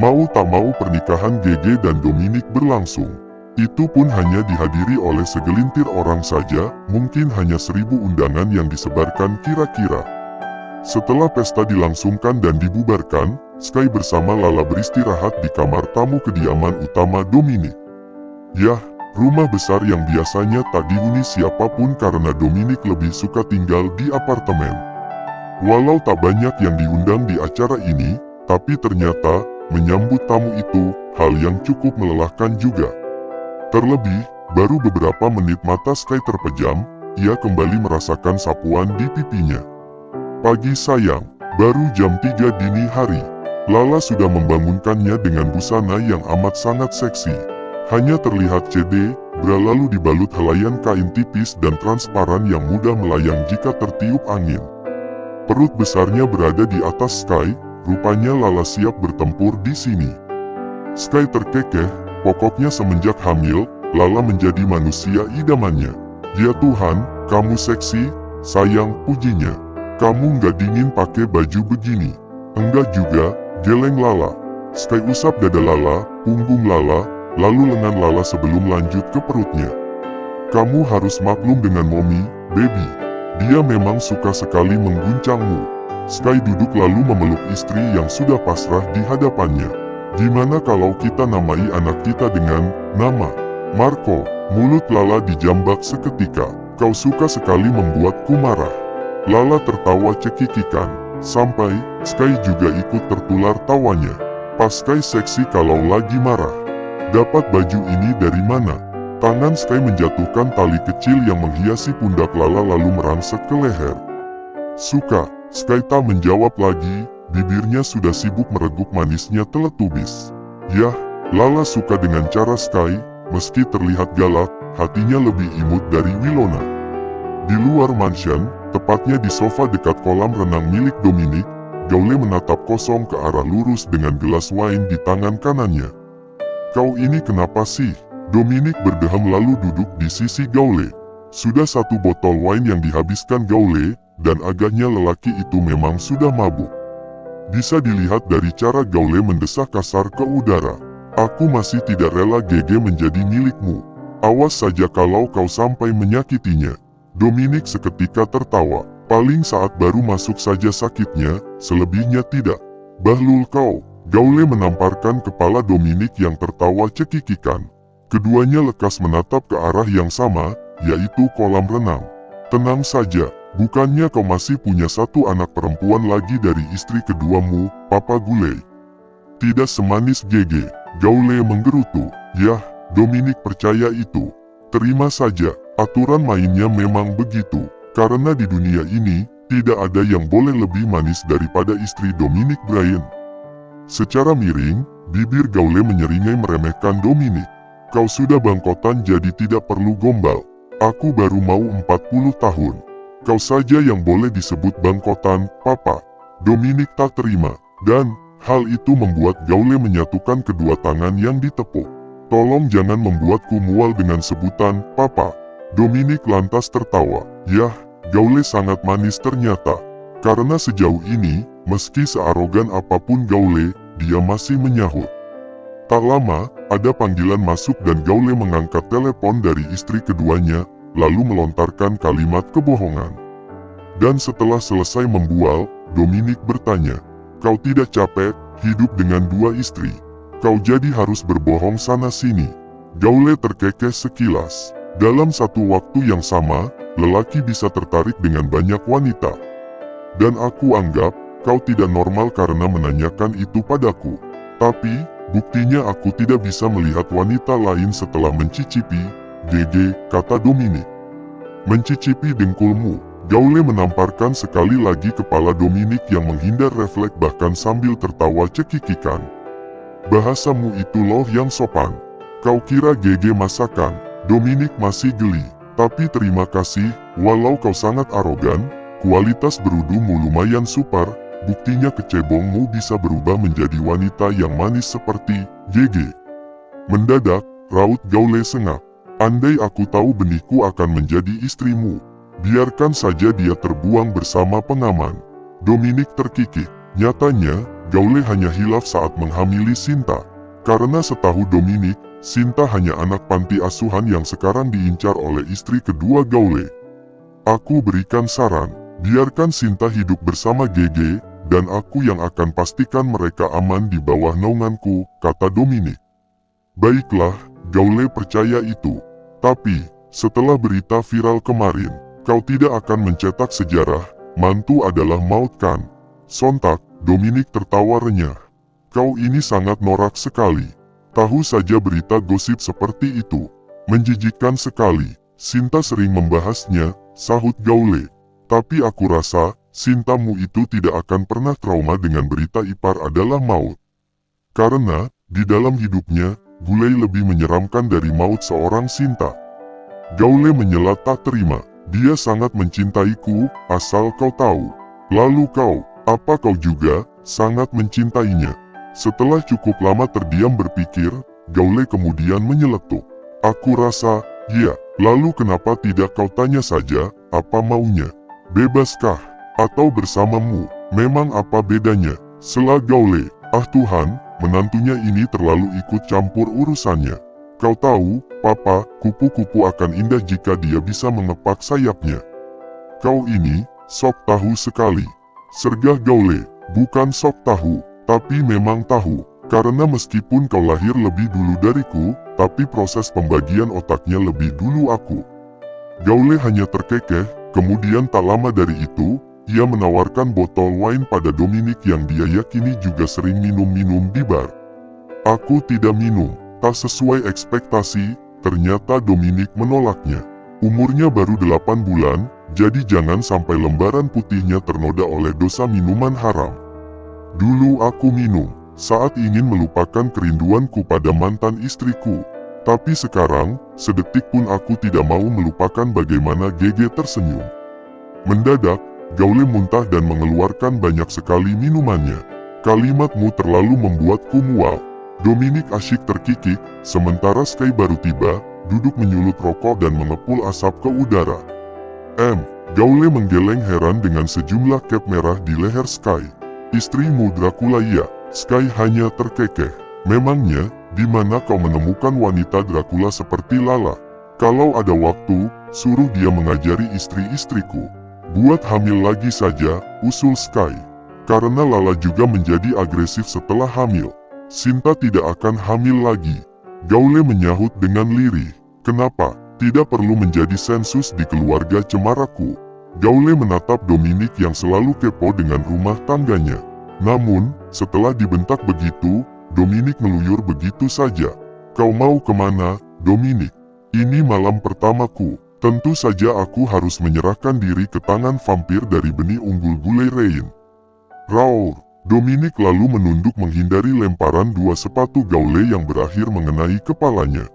Mau tak mau pernikahan Gege dan Dominic berlangsung. Itu pun hanya dihadiri oleh segelintir orang saja, mungkin hanya 1000 undangan yang disebarkan kira-kira. Setelah pesta dilangsungkan dan dibubarkan, Sky bersama Lala beristirahat di kamar tamu kediaman utama Dominic. Yah, rumah besar yang biasanya tak dihuni siapapun karena Dominic lebih suka tinggal di apartemen. Walau tak banyak yang diundang di acara ini, tapi ternyata menyambut tamu itu hal yang cukup melelahkan juga. Terlebih, baru beberapa menit mata Sky terpejam, ia kembali merasakan sapuan di pipinya. Pagi sayang, baru jam 3 dini hari. Lala sudah membangunkannya dengan busana yang amat sangat seksi. Hanya terlihat CD, bra lalu dibalut helaian kain tipis dan transparan yang mudah melayang jika tertiup angin. Perut besarnya berada di atas Sky, rupanya Lala siap bertempur di sini. Sky terkekeh, pokoknya semenjak hamil, Lala menjadi manusia idamannya. Ya Tuhan, kamu seksi, sayang, pujinya. Kamu nggak dingin pakai baju begini. Enggak juga, geleng Lala. Sky usap dada Lala, punggung Lala, lalu lengan Lala sebelum lanjut ke perutnya. Kamu harus maklum dengan Mommy, baby. Dia memang suka sekali mengguncangmu. Sky duduk lalu memeluk istri yang sudah pasrah di hadapannya. Gimana kalau kita namai anak kita dengan nama Marco? Mulut Lala dijambak seketika. Kau suka sekali membuatku marah. Lala tertawa cekikikan. Sampai Sky juga ikut tertular tawanya. Pas Sky seksi kalau lagi marah. Dapat baju ini dari mana? Tangan Sky menjatuhkan tali kecil yang menghiasi pundak Lala lalu merangsek ke leher. Suka, Sky tak menjawab lagi, bibirnya sudah sibuk mereguk manisnya Teletubbies. Yah, Lala suka dengan cara Sky, meski terlihat galak, hatinya lebih imut dari Wilona. Di luar mansion, tepatnya di sofa dekat kolam renang milik Dominic, Gaule menatap kosong ke arah lurus dengan gelas wine di tangan kanannya. Kau ini kenapa sih? Dominic berdehem lalu duduk di sisi Gaule. Sudah 1 botol wine yang dihabiskan Gaule, dan agaknya lelaki itu memang sudah mabuk. Bisa dilihat dari cara Gaule mendesah kasar ke udara. Aku masih tidak rela Gege menjadi milikmu. Awas saja kalau kau sampai menyakitinya. Dominic seketika tertawa. Paling saat baru masuk saja sakitnya, selebihnya tidak. Bahlul kau. Gaule menamparkan kepala Dominic yang tertawa cekikikan. Keduanya lekas menatap ke arah yang sama, yaitu kolam renang. Tenang saja, bukannya kau masih punya 1 anak perempuan lagi dari istri keduamu, Papa Gule? Tidak semanis Gege, Gaule menggerutu. Yah, Dominic percaya itu. Terima saja, aturan mainnya memang begitu. Karena di dunia ini, tidak ada yang boleh lebih manis daripada istri Dominic Bryan. Secara miring, bibir Gaule menyeringai meremehkan Dominic. Kau sudah bangkotan jadi tidak perlu gombal. Aku baru mau 40 tahun. Kau saja yang boleh disebut bangkotan, Papa. Dominic tak terima, dan hal itu membuat Gaule menyatukan kedua tangan yang ditepuk. Tolong jangan membuatku mual dengan sebutan, Papa. Dominic lantas tertawa. Yah, Gaule sangat manis ternyata. Karena sejauh ini, meski searogan apapun Gaule, dia masih menyahut. Tak lama, ada panggilan masuk dan Gaule mengangkat telepon dari istri keduanya, lalu melontarkan kalimat kebohongan. Dan setelah selesai membual, Dominic bertanya, kau tidak capek, hidup dengan 2 istri? Kau jadi harus berbohong sana-sini. Gaule terkekeh sekilas. Dalam satu waktu yang sama, lelaki bisa tertarik dengan banyak wanita. Dan aku anggap, kau tidak normal karena menanyakan itu padaku. Tapi, buktinya aku tidak bisa melihat wanita lain setelah mencicipi, Gege, kata Dominic. Mencicipi dengkulmu. Gaule menamparkan sekali lagi kepala Dominic yang menghindar refleks bahkan sambil tertawa cekikikan. Bahasamu itu loh yang sopan. Kau kira Gege masakan? Dominic masih geli. Tapi terima kasih, walau kau sangat arogan, kualitas berudumu lumayan super. Buktinya kecebongmu bisa berubah menjadi wanita yang manis seperti Gege. Mendadak, raut Gaule sengak. Andai aku tahu benihku akan menjadi istrimu, biarkan saja dia terbuang bersama pengaman. Dominic terkikik. Nyatanya, Gaule hanya hilaf saat menghamili Sinta. Karena setahu Dominic, Sinta hanya anak panti asuhan yang sekarang diincar oleh istri kedua Gaule. Aku berikan saran, biarkan Sinta hidup bersama GG, dan aku yang akan pastikan mereka aman di bawah naunganku, kata Dominic. Baiklah, Gaule percaya itu. Tapi, setelah berita viral kemarin, kau tidak akan mencetak sejarah, mantu adalah maut kan? Sontak, Dominic tertawa renyah. Kau ini sangat norak sekali. Tahu saja berita gosip seperti itu. Menjijikkan sekali. Sinta sering membahasnya, sahut Gaule. Tapi aku rasa, Sintamu itu tidak akan pernah trauma dengan berita ipar adalah maut. Karena, di dalam hidupnya, Gulai lebih menyeramkan dari maut seorang Sinta. Gaule menyela tak terima. Dia sangat mencintaiku, asal kau tahu. Lalu kau, apa kau juga, sangat mencintainya? Setelah cukup lama terdiam berpikir, Gaule kemudian menyeletuk. Aku rasa, ya, lalu kenapa tidak kau tanya saja, apa maunya? Bebaskah? Atau bersamamu? Memang apa bedanya? Sela Gaule, ah Tuhan, menantunya ini terlalu ikut campur urusannya. Kau tahu, Papa, kupu-kupu akan indah jika dia bisa mengepak sayapnya. Kau ini, sok tahu sekali. Sergah Gaule, bukan sok tahu. Tapi memang tahu, karena meskipun kau lahir lebih dulu dariku, tapi proses pembagian otaknya lebih dulu aku. Gaule hanya terkekeh, kemudian tak lama dari itu, ia menawarkan botol wine pada Dominic yang dia yakini juga sering minum-minum di bar. Aku tidak minum, tak sesuai ekspektasi, ternyata Dominic menolaknya. Umurnya baru 8 bulan, jadi jangan sampai lembaran putihnya ternoda oleh dosa minuman haram. Dulu aku minum, saat ingin melupakan kerinduanku pada mantan istriku. Tapi sekarang, sedetik pun aku tidak mau melupakan bagaimana GG tersenyum. Mendadak, Gaule muntah dan mengeluarkan banyak sekali minumannya. Kalimatmu terlalu membuatku mual. Dominic asyik terkikik, sementara Sky baru tiba, duduk menyulut rokok dan mengepul asap ke udara. Gaule menggeleng heran dengan sejumlah cap merah di leher Sky. Istrimu Dracula ya, Sky hanya terkekeh. Memangnya, di mana kau menemukan wanita Dracula seperti Lala? Kalau ada waktu, suruh dia mengajari istri-istriku. Buat hamil lagi saja, usul Sky. Karena Lala juga menjadi agresif setelah hamil. Sinta tidak akan hamil lagi. Gaule menyahut dengan lirih. Kenapa? Tidak perlu menjadi sensus di keluarga cemaraku. Gaule menatap Dominic yang selalu kepo dengan rumah tangganya. Namun, setelah dibentak begitu, Dominic meluyur begitu saja. Kau mau kemana, Dominic? Ini malam pertamaku. Tentu saja aku harus menyerahkan diri ke tangan vampir dari benih unggul Gulai Rain. Raur. Dominic lalu menunduk menghindari lemparan dua sepatu Gaule yang berakhir mengenai kepalanya.